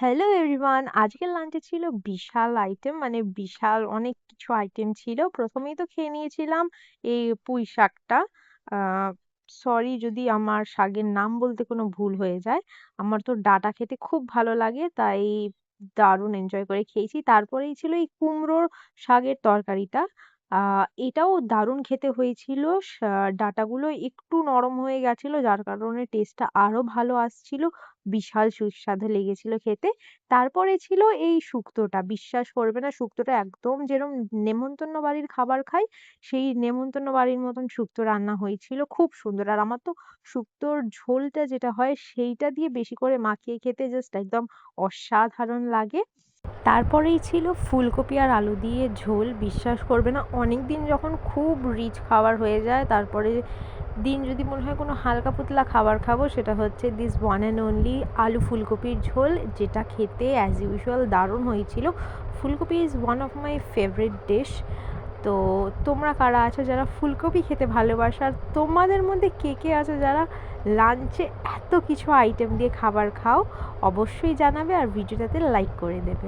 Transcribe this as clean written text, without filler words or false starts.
Hello everyone, আজকের লাঞ্চে ছিল বিশাল আইটেম, মানে বিশাল অনেক কিছু আইটেম ছিল। প্রথমেই তো খেয়ে নিয়েছিলাম এই পুঁই শাকটা। সরি যদি আমার শাকের নাম বলতে কোনো ভুল হয়ে যায়। আমার তো ডাঁটা খেতে খুব ভালো লাগে, তাই দারুণ এনজয় করে খেয়েছি। তারপরেই ছিল এই কুমড়োর শাকের তরকারিটা। এটাও দারুণ খেতে হয়েছিল। ডাঁটাগুলো একটু নরম হয়ে গেছিল, যার কারণে টেস্টটা আরো ভালো আসছিল। বিশাল সুস্বাদু লেগেছিল খেতে। তারপরে ছিল এই শুক্তোটা। বিশ্বাস করবে না, শুক্তোটা একদম যেরকম নেমন্তন্ন বাড়ির খাবার খাই, সেই নেমন্তন্ন বাড়ির মতন শুক্তো রান্না হয়েছিল। খুব সুন্দর। আর আমার তো শুক্তোর ঝোলটা যেটা হয় সেইটা দিয়ে বেশি করে মাখিয়ে খেতে জাস্ট একদম অসাধারণ লাগে। তারপরেই ছিল ফুলকপি আর আলু দিয়ে ঝোল। বিশ্বাস করবে না, অনেক দিন যখন খুব রিচ খাবার হয়ে যায়, তারপরে দিন যদি মনে হয় কোনো হালকা পাতলা খাবার খাবো, সেটা হচ্ছে দিস ওয়ান অ্যান্ড অনলি আলু ফুলকপির ঝোল, যেটা খেতে অ্যাজ ইউজুয়াল দারুণ হয়েছিল। ফুলকপি is one of my favourite dish. তো তোমরা কারা আছো যারা ফুলকপি খেতে ভালোবাসো, আর তোমাদের মধ্যে কে কে আছো যারা লাঞ্চে এত কিছু আইটেম দিয়ে খাবার খাও? অবশ্যই জানাবে আর ভিডিওটাতে লাইক করে দেবে।